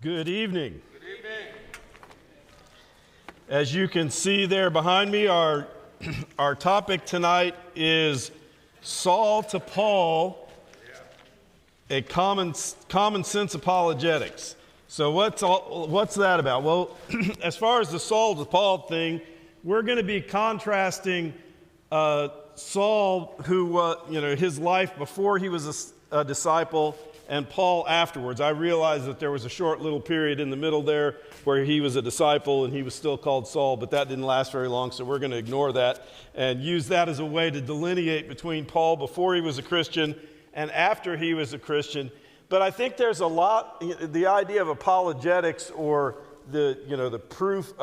Good evening. Good evening. As you can see there behind me, our topic tonight is Saul to Paul, a common sense apologetics. So what's that about? Well, as far as the Saul to Paul thing, we're going to be contrasting Saul, who his life before he was a disciple, and Paul afterwards. I realized that there was a short little period in the middle there where he was a disciple and he was still called Saul, but that didn't last very long, so we're going to ignore that and use that as a way to delineate between Paul before he was a Christian and after he was a Christian. But I think there's a lot, the idea of apologetics, or the proof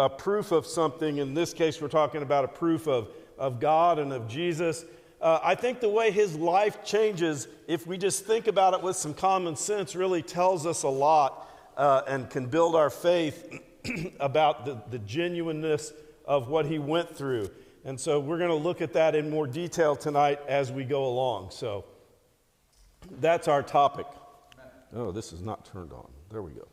of something. In this case, we're talking about a proof of God and of Jesus. I think the way his life changes, if we just think about it with some common sense, really tells us a lot and can build our faith about the genuineness of what he went through. And so we're going to look at that in more detail tonight as we go along. So that's our topic. Oh, this is not turned on. There we go.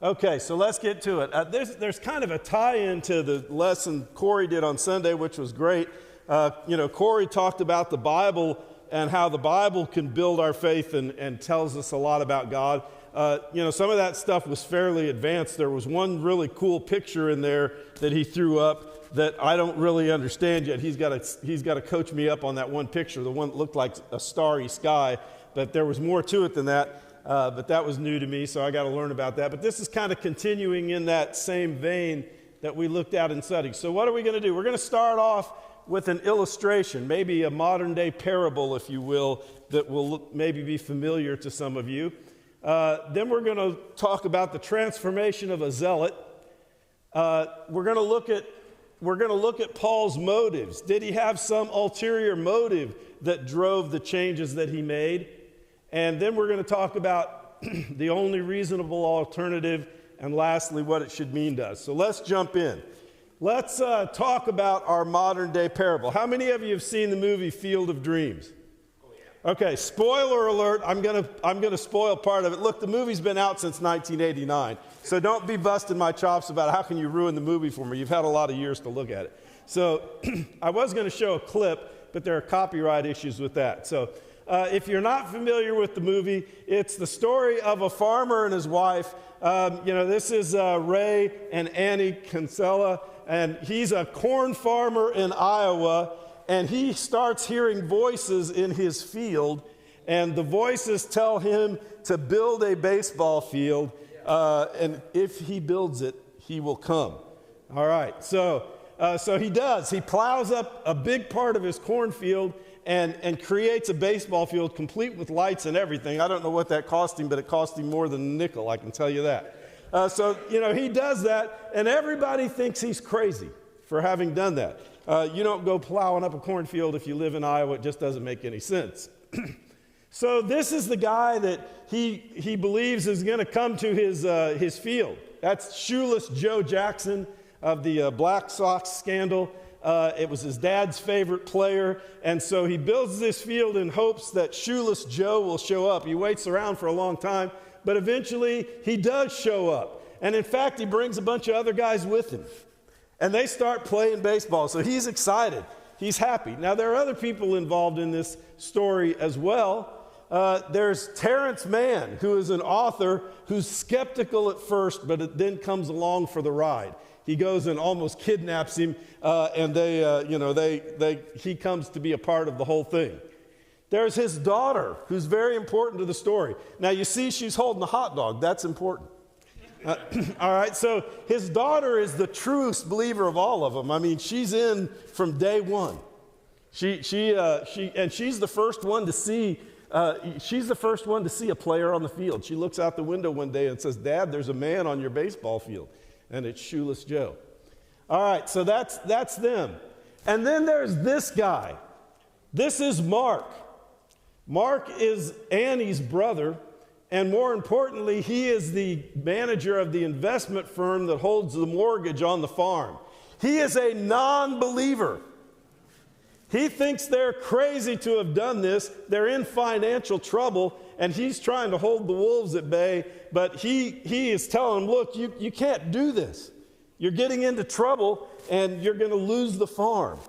Okay, so let's get to it. There's kind of a tie-in to the lesson Corey did on Sunday, which was great. Corey talked about the Bible and how the Bible can build our faith and tells us a lot about God. Some of that stuff was fairly advanced. There was one really cool picture in there that he threw up that I don't really understand yet. He's got to coach me up on that one picture, the one that looked like a starry sky, but there was more to it than that. But that was new to me, so I got to learn about that. But this is kind of continuing in that same vein that we looked at in study. So what are we going to do? We're going to start off with an illustration, maybe a modern-day parable, if you will, that will maybe be familiar to some of you. Then we're going to talk about the transformation of a zealot. We're going to look at Paul's motives. Did he have some ulterior motive that drove the changes that he made? And then we're going to talk about the only reasonable alternative, and lastly, what it should mean to us. So let's jump in. Let's talk about our modern-day parable. How many of you have seen the movie Field of Dreams? Oh, yeah. Okay, spoiler alert, I'm gonna spoil part of it. Look, the movie's been out since 1989, so don't be busting my chops about how can you ruin the movie for me. You've had a lot of years to look at it. So I was going to show a clip, but there are copyright issues with that. So if you're not familiar with the movie, it's the story of a farmer and his wife. This is Ray and Annie Kinsella, and he's a corn farmer in Iowa, and he starts hearing voices in his field, and the voices tell him to build a baseball field, and if he builds it, he will come. All right, so he does. He plows up a big part of his cornfield and creates a baseball field complete with lights and everything. I don't know what that cost him, but it cost him more than a nickel, I can tell you that. He does that, and everybody thinks he's crazy for having done that. You don't go plowing up a cornfield if you live in Iowa. It just doesn't make any sense. So this is the guy that he believes is going to come to his field. That's Shoeless Joe Jackson of the Black Sox scandal. It was his dad's favorite player, and so he builds this field in hopes that Shoeless Joe will show up. He waits around for a long time, but eventually he does show up. And in fact, he brings a bunch of other guys with him, and they start playing baseball. So he's excited. He's happy. Now, there are other people involved in this story as well. There's Terrence Mann, who is an author who's skeptical at first, but then comes along for the ride. He goes and almost kidnaps him, and he comes to be a part of the whole thing. There's his daughter, who's very important to the story. Now, you see she's holding a hot dog. That's important. All right, so his daughter is the truest believer of all of them. I mean, she's in from day one. She's the first one to see. She's the first one to see a player on the field. She looks out the window one day and says, "Dad, there's a man on your baseball field." And it's Shoeless Joe. All right, so that's them. And then there's this guy. This is Mark. Mark is Annie's brother, and more importantly, he is the manager of the investment firm that holds the mortgage on the farm. He is a non-believer. He thinks they're crazy to have done this. They're in financial trouble, and he's trying to hold the wolves at bay, but he is telling him, look, you can't do this. You're getting into trouble, and you're going to lose the farm.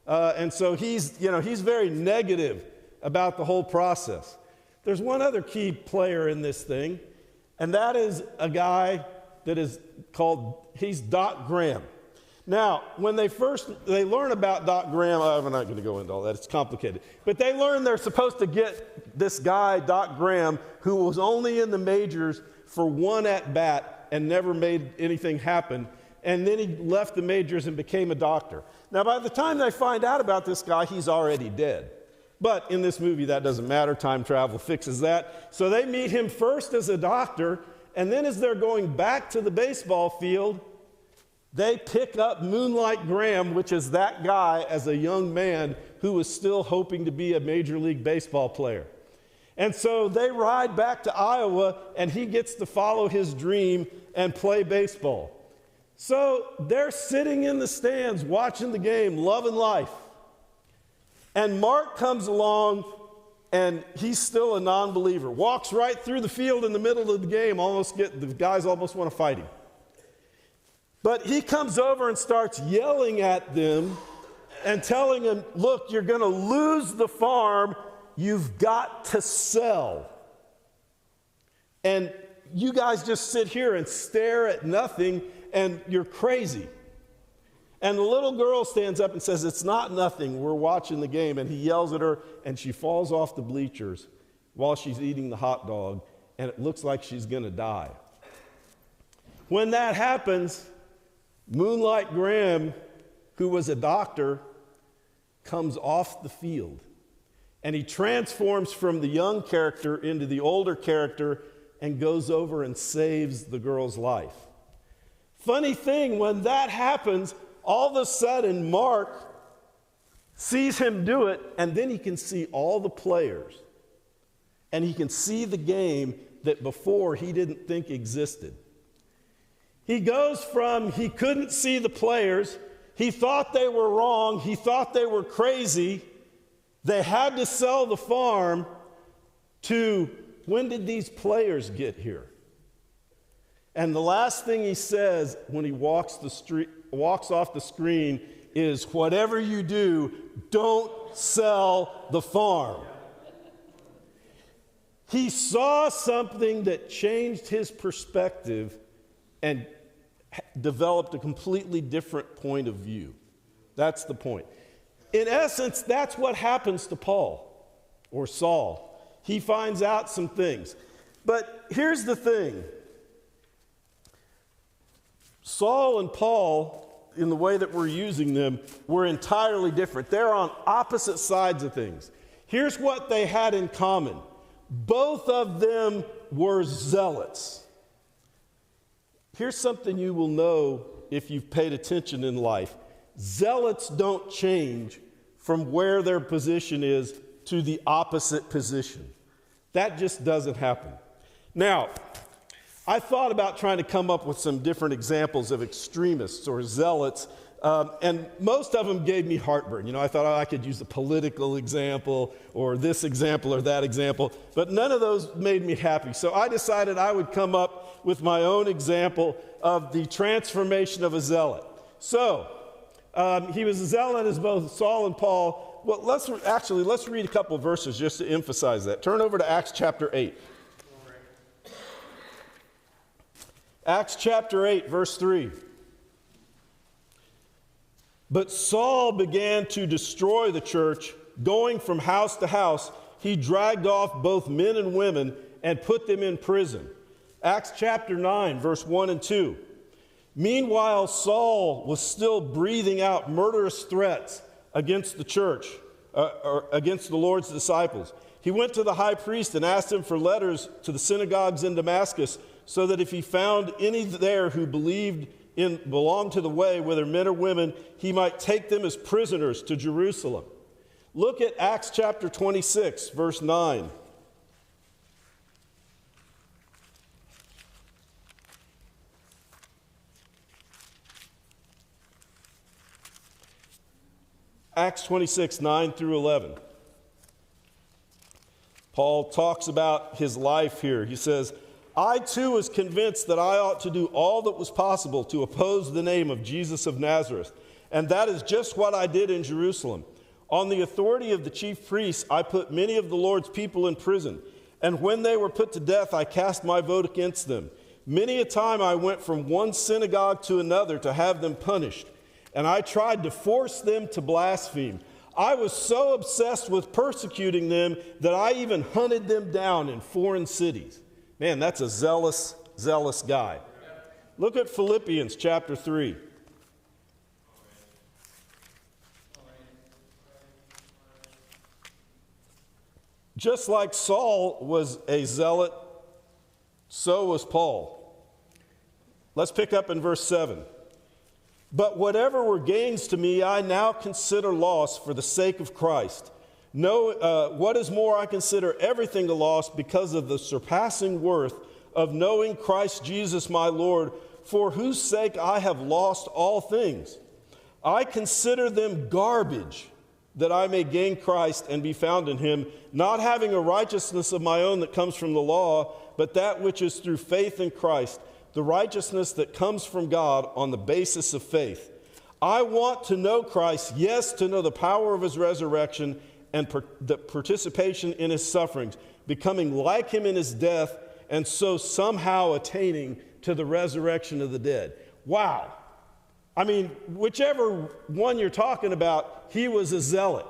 And so he's very negative about the whole process. There's one other key player in this thing, and that is a guy that is he's Doc Graham. Now, when they learn about Doc Graham, I'm not going to go into all that, it's complicated. But they learn they're supposed to get this guy, Doc Graham, who was only in the majors for one at-bat and never made anything happen. And then he left the majors and became a doctor. Now, by the time they find out about this guy, he's already dead. But in this movie, that doesn't matter. Time travel fixes that. So they meet him first as a doctor, and then as they're going back to the baseball field, they pick up Moonlight Graham, which is that guy as a young man who was still hoping to be a Major League Baseball player. And so they ride back to Iowa, and he gets to follow his dream and play baseball. So they're sitting in the stands watching the game, loving life. And Mark comes along, and he's still a non-believer. Walks right through the field in the middle of the game, the guys almost want to fight him. But he comes over and starts yelling at them and telling them, look, you're going to lose the farm. You've got to sell. And you guys just sit here and stare at nothing, and you're crazy. And the little girl stands up and says, it's not nothing. We're watching the game. And he yells at her, and she falls off the bleachers while she's eating the hot dog, and it looks like she's going to die. When that happens, Moonlight Graham, who was a doctor, comes off the field. And he transforms from the young character into the older character and goes over and saves the girl's life. Funny thing, when that happens, all of a sudden Mark sees him do it, and then he can see all the players. And he can see the game that before he didn't think existed. He goes from he couldn't see the players, he thought they were wrong, he thought they were crazy, they had to sell the farm, to when did these players get here? And the last thing he says when he walks off the screen is, whatever you do, don't sell the farm. He saw something that changed his perspective and developed a completely different point of view. That's the point. In essence, that's what happens to Paul or Saul. He finds out some things. But here's the thing. Saul and Paul, in the way that we're using them, were entirely different. They're on opposite sides of things. Here's what they had in common. Both of them were zealots. Here's something you will know if you've paid attention in life. Zealots don't change from where their position is to the opposite position. That just doesn't happen. Now, I thought about trying to come up with some different examples of extremists or zealots, and most of them gave me heartburn. I thought, I could use a political example or this example or that example, but none of those made me happy. So I decided I would come up with my own example of the transformation of a zealot. So, he was a zealot as both Saul and Paul. Well, let's read a couple of verses just to emphasize that. Turn over to Acts chapter 8. Acts chapter 8, verse 3. But Saul began to destroy the church, going from house to house. He dragged off both men and women and put them in prison. Acts chapter 9, verse 1 and 2. Meanwhile, Saul was still breathing out murderous threats against the church, or against the Lord's disciples. He went to the high priest and asked him for letters to the synagogues in Damascus, so that if he found any there who belonged to the way, whether men or women, he might take them as prisoners to Jerusalem. Look at Acts chapter 26, verse 9. Acts 26, 9 through 11. Paul talks about his life here. He says, I too was convinced that I ought to do all that was possible to oppose the name of Jesus of Nazareth. And that is just what I did in Jerusalem. On the authority of the chief priests, I put many of the Lord's people in prison. And when they were put to death, I cast my vote against them. Many a time I went from one synagogue to another to have them punished. And I tried to force them to blaspheme. I was so obsessed with persecuting them that I even hunted them down in foreign cities. Man, that's a zealous guy. Look at Philippians chapter 3. Just like Saul was a zealot, so was Paul. Let's pick up in verse 7. But whatever were gains to me, I now consider loss for the sake of Christ. What is more, I consider everything a loss because of the surpassing worth of knowing Christ Jesus my Lord, for whose sake I have lost all things. I consider them garbage, that I may gain Christ and be found in him, not having a righteousness of my own that comes from the law, but that which is through faith in Christ, the righteousness that comes from God on the basis of faith. I want to know Christ, yes, to know the power of his resurrection and the participation in his sufferings, becoming like him in his death, and so somehow attaining to the resurrection of the dead. Wow. I mean, whichever one you're talking about, he was a zealot.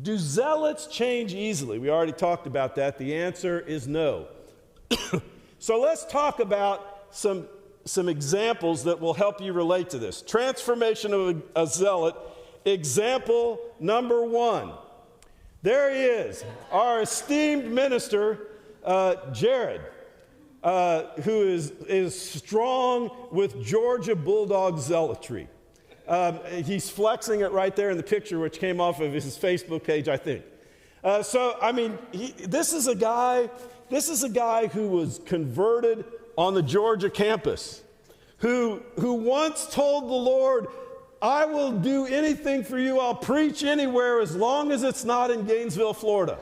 Do zealots change easily? We already talked about that. The answer is no. So let's talk about some examples that will help you relate to this. Transformation of a zealot. Example number 1. There he is, our esteemed minister, Jared, who is strong with Georgia Bulldog zealotry. He's flexing it right there in the picture, which came off of his Facebook page, I think. This is a guy who was converted on the Georgia campus, who once told the Lord, I will do anything for you. I'll preach anywhere as long as it's not in Gainesville, Florida.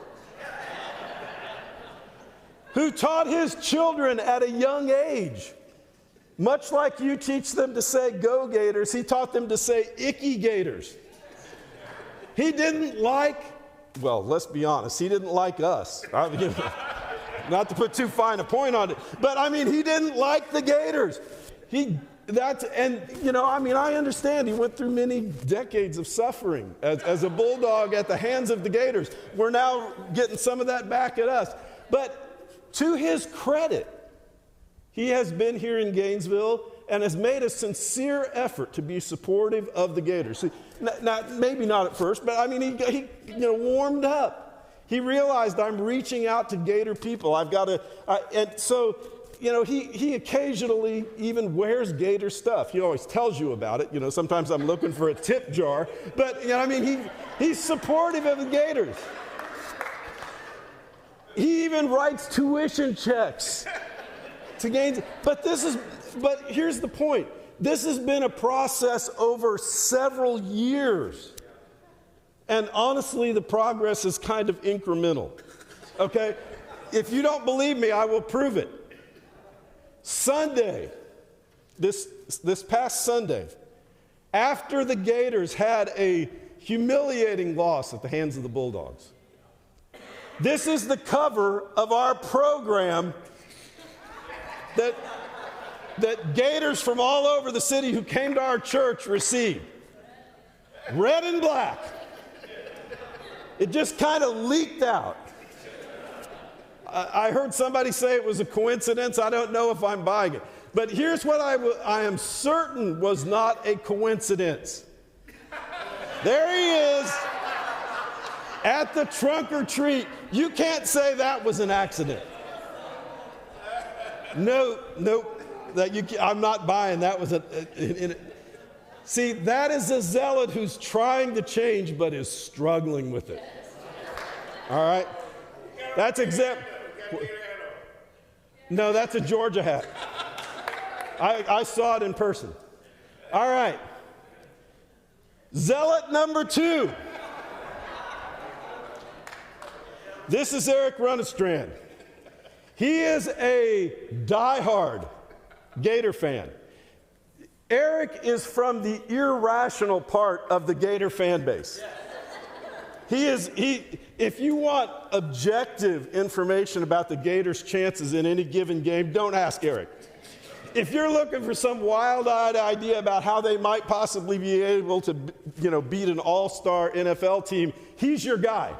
Who taught his children at a young age, much like you teach them to say go Gators, he taught them to say icky Gators. He didn't like, well, let's be honest, he didn't like us. Not to put too fine a point on it, but he didn't like the Gators. I understand he went through many decades of suffering as a Bulldog at the hands of the Gators. We're now getting some of that back at us. But to his credit, he has been here in Gainesville and has made a sincere effort to be supportive of the Gators. Maybe not at first, but he warmed up. He realized I'm reaching out to Gator people. He occasionally even wears Gator stuff. He always tells you about it. Sometimes I'm looking for a tip jar, but he's supportive of the Gators. He even writes tuition checks to Gainesville. But here's the point. This has been a process over several years. And honestly, the progress is kind of incremental. Okay? If you don't believe me, I will prove it. Sunday, this past Sunday, after the Gators had a humiliating loss at the hands of the Bulldogs, this is the cover of our program that Gators from all over the city who came to our church received. Red and black. It just kind of leaked out. I heard somebody say it was a coincidence. I don't know if I'm buying it. But here's what I am certain was not a coincidence. There he is at the trunk or treat. You can't say that was an accident. Nope. I'm not buying that was See, that is a zealot who's trying to change but is struggling with it. All right? That's No, that's a Georgia hat. I saw it in person. All right. Zealot number 2. This is Eric Runnestrand. He is a diehard Gator fan. Eric is from the irrational part of the Gator fan base. If you want objective information about the Gators' chances in any given game, don't ask Eric. If you're looking for some wild-eyed idea about how they might possibly be able to, beat an all-star NFL team, he's your guy.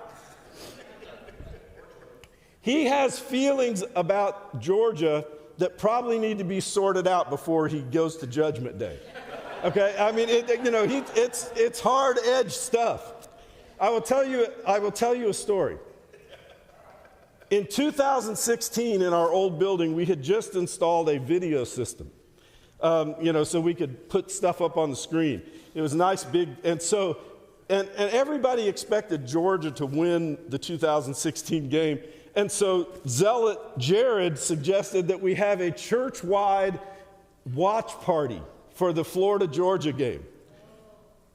He has feelings about Georgia that probably need to be sorted out before he goes to Judgment Day. Okay, I mean, it's hard-edged stuff. I will tell you a story. In 2016, in our old building, we had just installed a video system, so we could put stuff up on the screen. It was nice, big, and everybody expected Georgia to win the 2016 game. And so Zealot Jared suggested that we have a church-wide watch party for the Florida-Georgia game.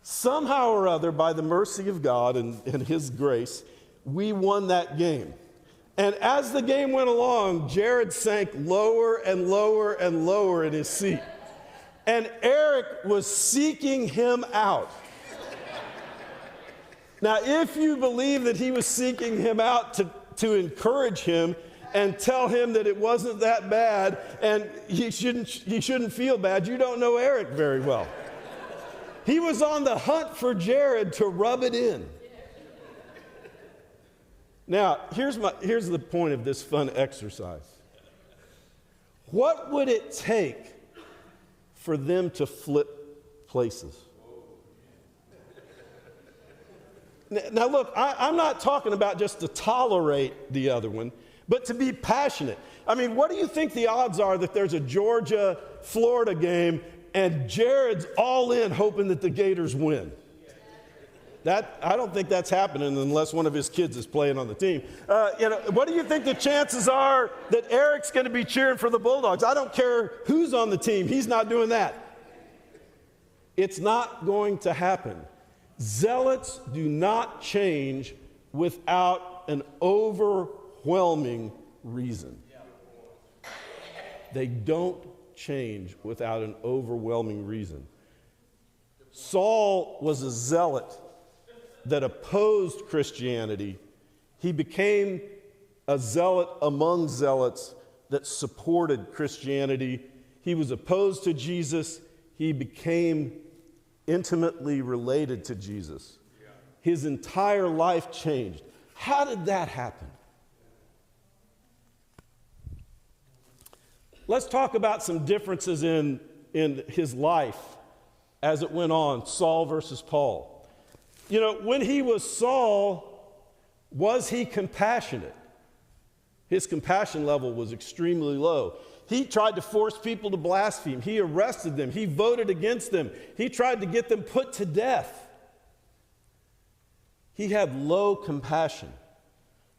Somehow or other, by the mercy of God and his grace, we won that game. And as the game went along, Jared sank lower and lower and lower in his seat. And Eric was seeking him out. Now, if you believe that he was seeking him out to encourage him and tell him that it wasn't that bad and he shouldn't feel bad, you don't know Eric very well. He was on the hunt for Jared to rub it in. Now, here's the point of this fun exercise. What would it take for them to flip places? Now look, I'm not talking about just to tolerate the other one, but to be passionate. I mean, what do you think the odds are that there's a Georgia-Florida game and Jared's all in hoping that the Gators win? I don't think that's happening unless one of his kids is playing on the team. What do you think the chances are that Eric's going to be cheering for the Bulldogs? I don't care who's on the team. He's not doing that. It's not going to happen. Zealots do not change without an overwhelming reason. They don't change without an overwhelming reason. Saul was a zealot that opposed Christianity. He became a zealot among zealots that supported Christianity. He was opposed to Jesus. He became intimately related to Jesus. His entire life changed. How did that happen? Let's talk about some differences in his life as it went on, Saul versus Paul. When he was Saul, was he compassionate? His compassion level was extremely low. He tried to force people to blaspheme. He arrested them. He voted against them. He tried to get them put to death. He had low compassion.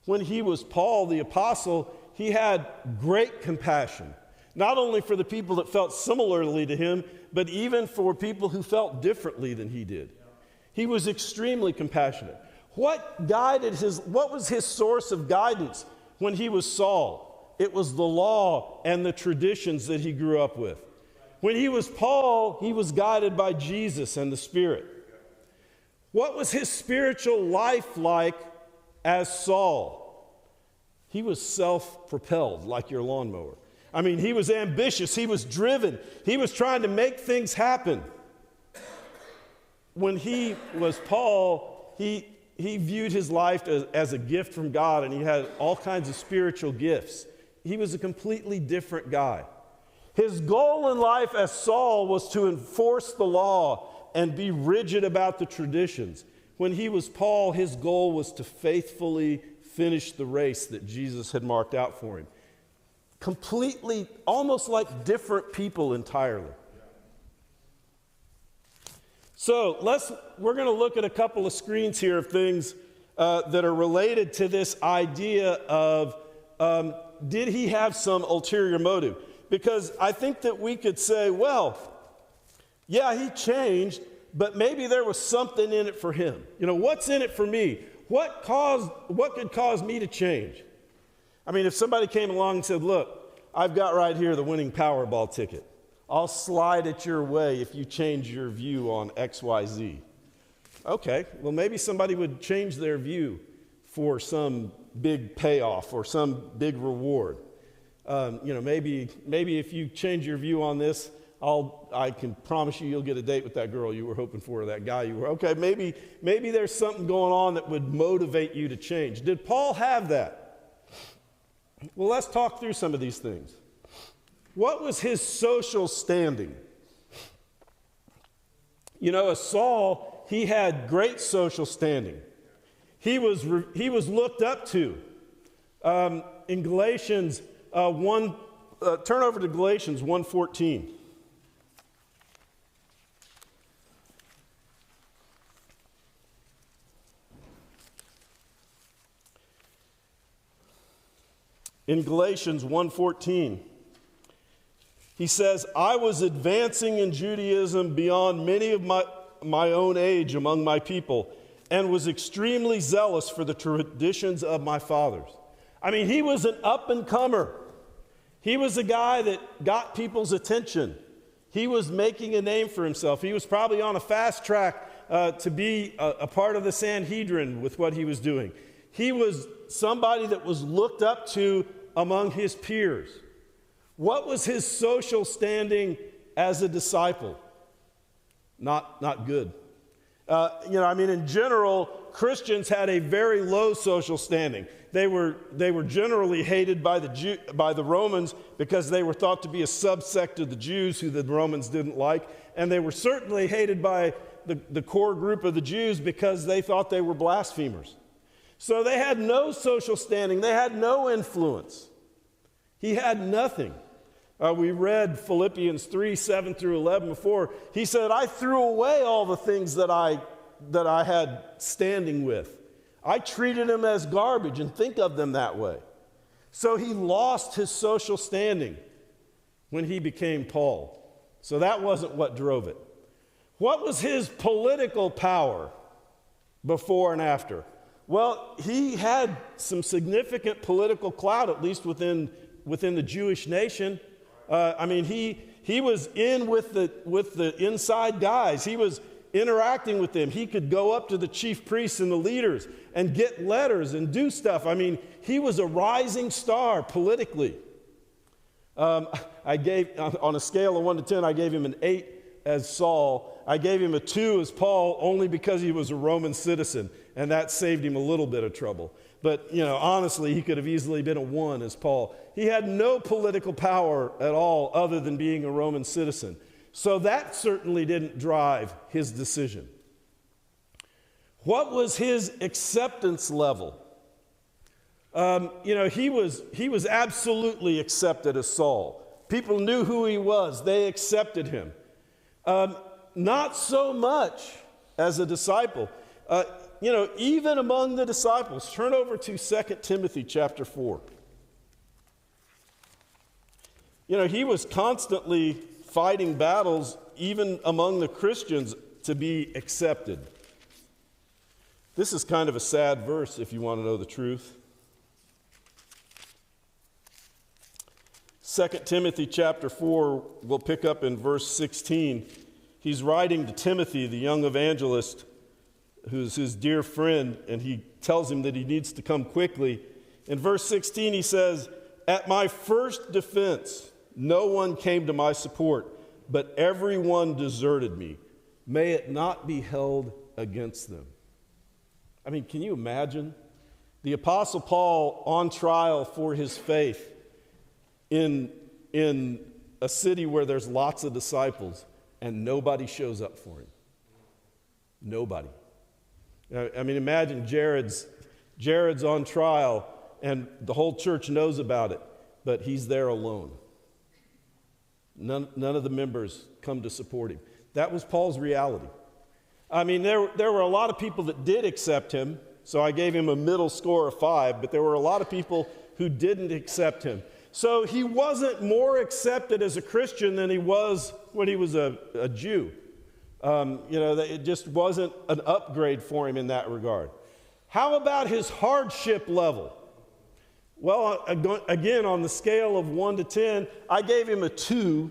When he was Paul the apostle, he had great compassion, not only for the people that felt similarly to him, but even for people who felt differently than he did. He was extremely compassionate. What was his source of guidance when he was Saul? It was the law and the traditions that he grew up with. When he was Paul, he was guided by Jesus and the Spirit. What was his spiritual life like as Saul? He was self-propelled, like your lawnmower. I mean, he was ambitious. He was driven. He was trying to make things happen. When he was Paul, he viewed his life as a gift from God, and he had all kinds of spiritual gifts. He was a completely different guy. His goal in life as Saul was to enforce the law and be rigid about the traditions. When he was Paul, his goal was to faithfully finish the race that Jesus had marked out for him. Completely, almost like different people entirely. So we're going to look at a couple of screens here of things that are related to this idea of did he have some ulterior motive? Because I think that we could say, well, yeah, he changed, but maybe there was something in it for him. What's in it for me? What could cause me to change? I mean, if somebody came along and said, look, I've got right here the winning Powerball ticket. I'll slide it your way if you change your view on XYZ. Okay, well, maybe somebody would change their view for some big payoff or some big reward. Maybe if you change your view on this, I can promise you'll get a date with that girl you were hoping for, or that guy you were. Okay, maybe there's something going on that would motivate you to change. Did Paul have that? Well, let's talk through some of these things. What was his social standing? As Saul, he had great social standing. He was looked up to. In Galatians 1, turn over to Galatians 1:14. In Galatians 1:14, he says, I was advancing in Judaism beyond many of my own age among my people, and was extremely zealous for the traditions of my fathers. I mean, he was an up-and-comer. He was a guy that got people's attention. He was making a name for himself. He was probably on a fast track to be a part of the Sanhedrin with what he was doing. He was somebody that was looked up to among his peers. What was his social standing as a disciple? Not good. In general, Christians had a very low social standing. They were generally hated by the Romans because they were thought to be a subsect of the Jews who the Romans didn't like, and they were certainly hated by the core group of the Jews because they thought they were blasphemers. So they had no social standing. They had no influence. He had nothing. We read Philippians 3:7 through 11 before. He said, I threw away all the things that I had standing with. I treated them as garbage and think of them that way. So he lost his social standing when he became Paul. So that wasn't what drove it. What was his political power before and after? Well, he had some significant political clout, at least within the Jewish nation. He was in with the inside guys. He was interacting with them. He could go up to the chief priests and the leaders and get letters and do stuff. I mean, he was a rising star politically. I gave, on a scale of 1 to 10, I gave him an 8 as Saul. I gave him a 2 as Paul only because he was a Roman citizen, and that saved him a little bit of trouble. But, honestly, he could have easily been a 1 as Paul. He had no political power at all other than being a Roman citizen. So that certainly didn't drive his decision. What was his acceptance level? He was absolutely accepted as Saul. People knew who he was. They accepted him. Not so much as a disciple. Even among the disciples. Turn over to 2 Timothy chapter 4. He was constantly fighting battles even among the Christians to be accepted. This is kind of a sad verse if you want to know the truth. 2 Timothy chapter 4, we'll pick up in verse 16. He's writing to Timothy, the young evangelist, who's his dear friend, and he tells him that he needs to come quickly. In verse 16, he says, "At my first defense, no one came to my support, but everyone deserted me. May it not be held against them." I mean, can you imagine? The Apostle Paul on trial for his faith in a city where there's lots of disciples, and nobody shows up for him. Nobody. Imagine Jared's on trial, and the whole church knows about it, but he's there alone. None of the members come to support him. That was Paul's reality. There were a lot of people that did accept him, so I gave him a middle score of 5, but there were a lot of people who didn't accept him. So he wasn't more accepted as a Christian than he was when he was a Jew. It just wasn't an upgrade for him in that regard. How about his hardship level? Well, again, on the scale of 1 to 10, I gave him a 2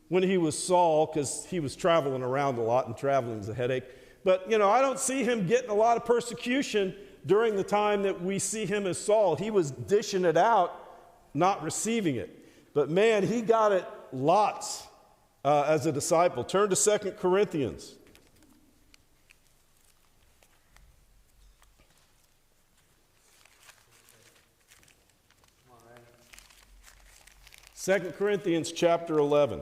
when he was Saul, because he was traveling around a lot, and traveling is a headache. But, I don't see him getting a lot of persecution during the time that we see him as Saul. He was dishing it out, not receiving it. But man, he got it lots as a disciple. Turn to 2 Corinthians. Second Corinthians chapter 11.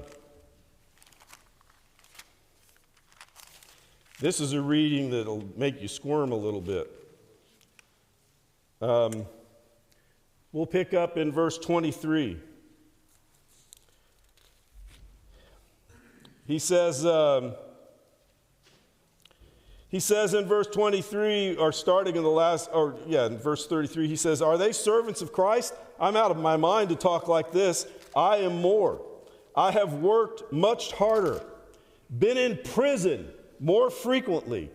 This is a reading that'll make you squirm a little bit. We'll pick up in verse 23. He says in verse 23, or starting in in verse 33, he says, "Are they servants of Christ? I'm out of my mind to talk like this. I am more. I have worked much harder, been in prison more frequently,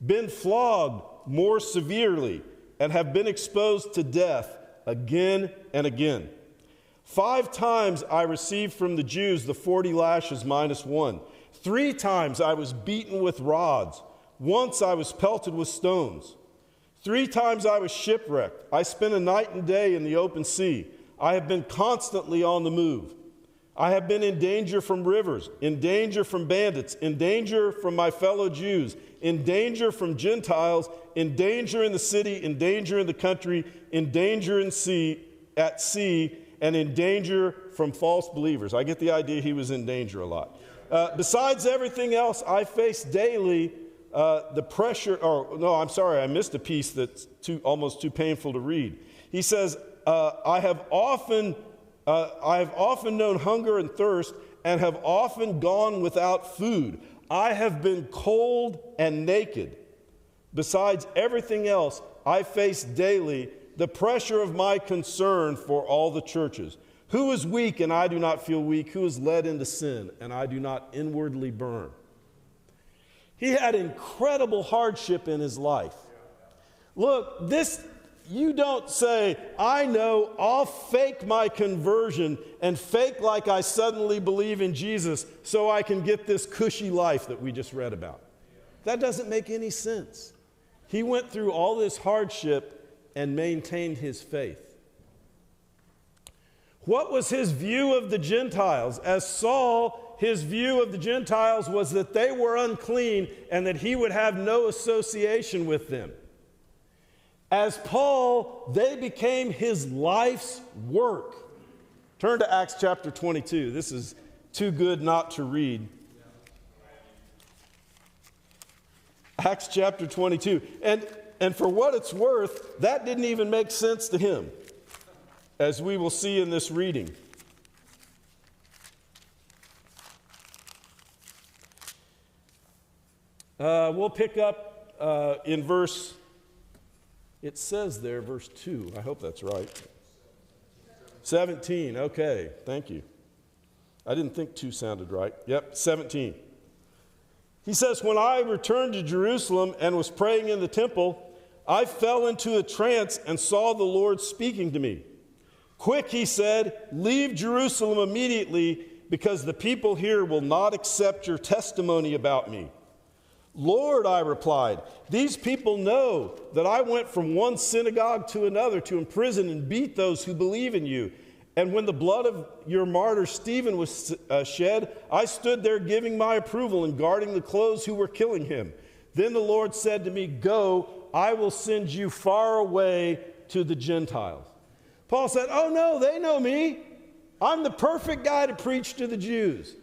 been flogged more severely, and have been exposed to death again and again. 5 times I received from the Jews the 40 lashes minus 1. 3 times I was beaten with rods. Once I was pelted with stones. 3 times I was shipwrecked. I spent a night and day in the open sea. I have been constantly on the move. I have been in danger from rivers, in danger from bandits, in danger from my fellow Jews, in danger from Gentiles, in danger in the city, in danger in the country, in danger at sea, and in danger from false believers." I get the idea he was in danger a lot. "Besides everything else, I face daily the pressure," I missed a piece that's almost too painful to read. He says, I have often known hunger and thirst, and have often gone without food. I have been cold and naked. Besides everything else, I face daily the pressure of my concern for all the churches. Who is weak and I do not feel weak? Who is led into sin and I do not inwardly burn? He had incredible hardship in his life. Look, you don't say, I know, I'll fake my conversion and fake like I suddenly believe in Jesus so I can get this cushy life that we just read about. That doesn't make any sense. He went through all this hardship and maintained his faith. What was his view of the Gentiles? As Saul, his view of the Gentiles was that they were unclean and that he would have no association with them. As Paul, they became his life's work. Turn to Acts chapter 22. This is too good not to read. Acts chapter 22. And for what it's worth, that didn't even make sense to him, as we will see in this reading. We'll pick up in verse, it says there, verse 2. I hope that's right. 17. Okay, thank you. I didn't think 2 sounded right. Yep, 17. He says, "When I returned to Jerusalem and was praying in the temple, I fell into a trance and saw the Lord speaking to me. 'Quick,' he said, 'leave Jerusalem immediately, because the people here will not accept your testimony about me.' 'Lord,' I replied, 'these people know that I went from one synagogue to another to imprison and beat those who believe in you. And when the blood of your martyr Stephen was shed, I stood there giving my approval and guarding the clothes who were killing him. Then the Lord said to me, go, I will send you far away to the Gentiles.'" Paul said, "Oh no, they know me. I'm the perfect guy to preach to the Jews."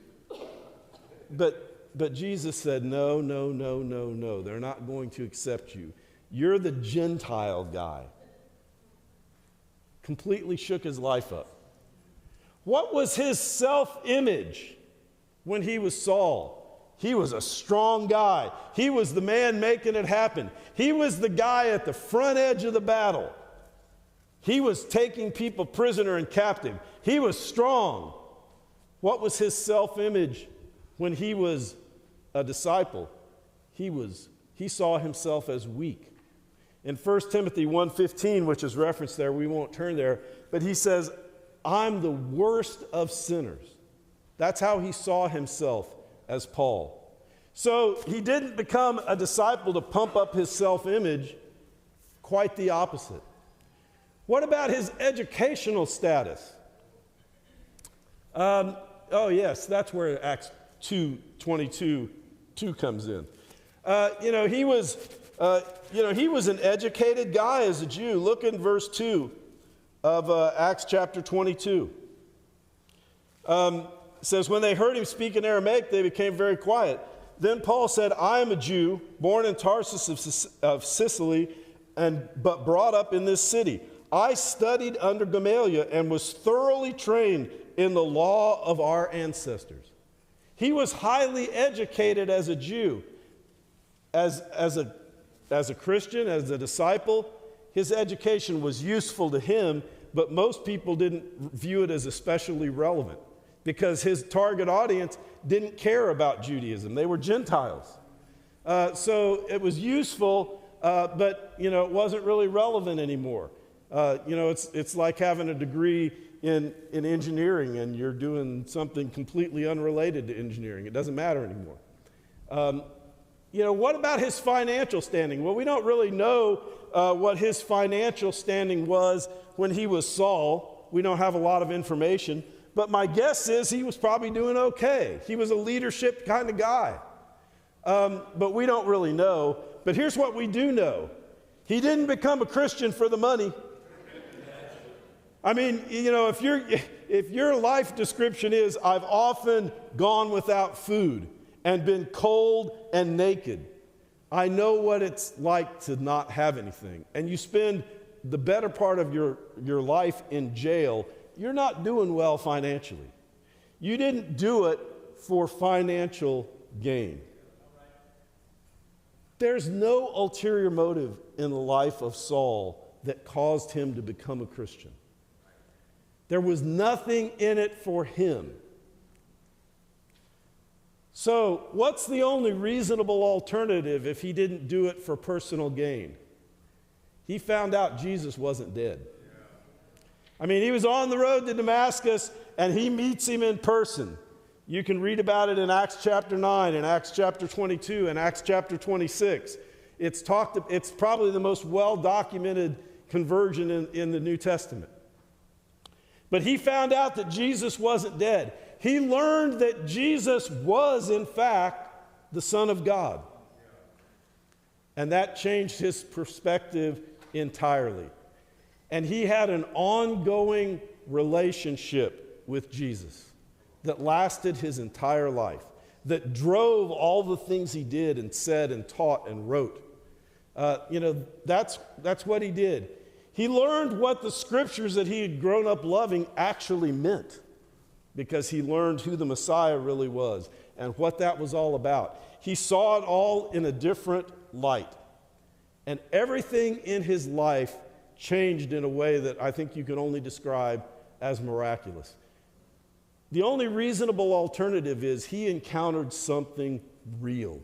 But Jesus said, no, they're not going to accept you. You're the Gentile guy. Completely shook his life up. What was his self-image when he was Saul? He was a strong guy. He was the man making it happen. He was the guy at the front edge of the battle. He was taking people prisoner and captive. He was strong. What was his self-image when he was a disciple? He saw himself as weak. In 1 Timothy 1:15, which is referenced there, we won't turn there, but he says, I'm the worst of sinners. That's how he saw himself as Paul. So he didn't become a disciple to pump up his self-image, quite the opposite. What about his educational status? Oh yes, that's where Acts 2:22 comes in. He was an educated guy as a Jew. Look in verse 2 of Acts chapter 22. It says, when they heard him speak in Aramaic, they became very quiet. Then Paul said, I am a Jew, born in Tarsus of Sicily, but brought up in this city. I studied under Gamaliel and was thoroughly trained in the law of our ancestors. He was highly educated as a Jew. As a Christian, as a disciple, his education was useful to him, but most people didn't view it as especially relevant because his target audience didn't care about Judaism. They were Gentiles. So it was useful, but it wasn't really relevant anymore. It's like having a degree in engineering and you're doing something completely unrelated to engineering. It doesn't matter anymore. What about his financial standing? Well, we don't really know what his financial standing was when he was Saul. We don't have a lot of information, but my guess is he was probably doing okay. He was a leadership kind of guy, but we don't really know. But here's what we do know. He didn't become a Christian for the money. I mean, if your life description is, I've often gone without food and been cold and naked, I know what it's like to not have anything. And you spend the better part of your life in jail, you're not doing well financially. You didn't do it for financial gain. There's no ulterior motive in the life of Saul that caused him to become a Christian. There was nothing in it for him. So, what's the only reasonable alternative if he didn't do it for personal gain? He found out Jesus wasn't dead. I mean, he was on the road to Damascus, and he meets him in person. You can read about it in Acts chapter 9, in Acts chapter 22, and Acts chapter 26. It's probably the most well-documented conversion in the New Testament. But he found out that Jesus wasn't dead. He learned that Jesus was, in fact, the Son of God. And that changed his perspective entirely. And he had an ongoing relationship with Jesus that lasted his entire life, that drove all the things he did and said and taught and wrote. That's what he did. He learned what the scriptures that he had grown up loving actually meant, because he learned who the Messiah really was and what that was all about. He saw it all in a different light. And everything in his life changed in a way that I think you can only describe as miraculous. The only reasonable alternative is he encountered something real.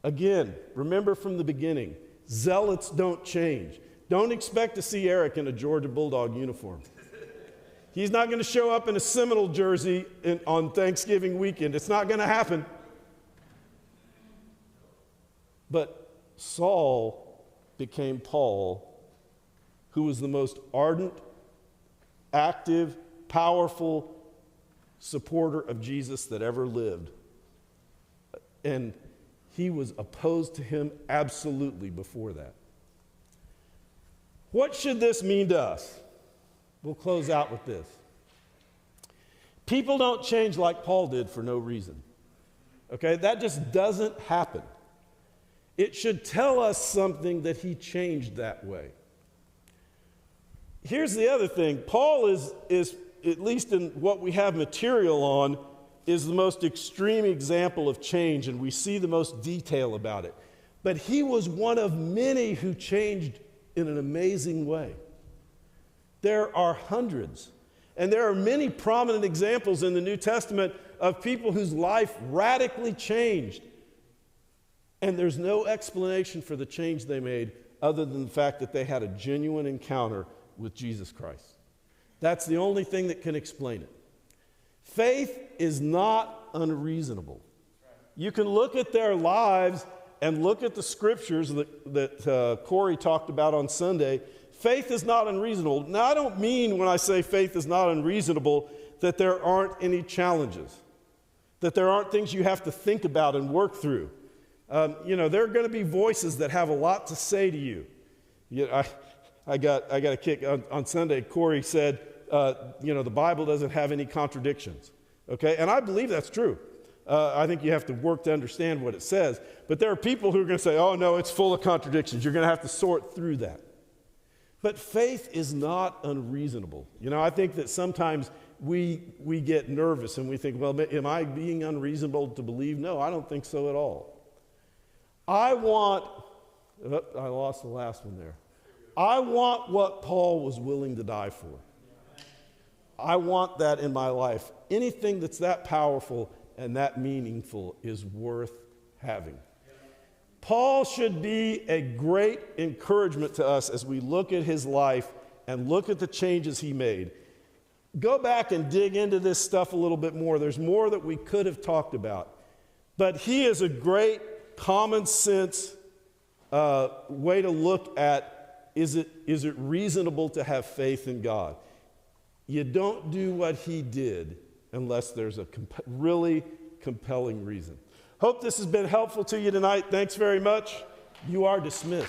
Again, remember from the beginning, zealots don't change. Don't expect to see Eric in a Georgia Bulldog uniform. He's not going to show up in a Seminole jersey on Thanksgiving weekend. It's not going to happen. But Saul became Paul, who was the most ardent, active, powerful supporter of Jesus that ever lived. And he was opposed to him absolutely before that. What should this mean to us? We'll close out with this. People don't change like Paul did for no reason. Okay? That just doesn't happen. It should tell us something that he changed that way. Here's the other thing. Paul is, at least in what we have material on, is the most extreme example of change, and we see the most detail about it. But he was one of many who changed in an amazing way. There are hundreds, and there are many prominent examples in the New Testament of people whose life radically changed. And there's no explanation for the change they made other than the fact that they had a genuine encounter with Jesus Christ. That's the only thing that can explain it. Faith is not unreasonable. You can look at their lives and look at the scriptures that Corey talked about on Sunday. Faith is not unreasonable. Now, I don't mean when I say faith is not unreasonable that there aren't any challenges, that there aren't things you have to think about and work through. There are going to be voices that have a lot to say to you. I got a kick on Sunday. Corey said, the Bible doesn't have any contradictions. Okay, and I believe that's true. I think you have to work to understand what it says. But there are people who are going to say, oh, no, it's full of contradictions. You're going to have to sort through that. But faith is not unreasonable. I think that sometimes we get nervous and we think, well, am I being unreasonable to believe? No, I don't think so at all. I lost the last one there. I want what Paul was willing to die for. I want that in my life. Anything that's that powerful and that meaningful is worth having. Paul should be a great encouragement to us as we look at his life and look at the changes he made. Go back and dig into this stuff a little bit more. There's more that we could have talked about. But he is a great common sense way to look at, is it reasonable to have faith in God? You don't do what he did unless there's a really compelling reason. Hope this has been helpful to you tonight. Thanks very much. You are dismissed.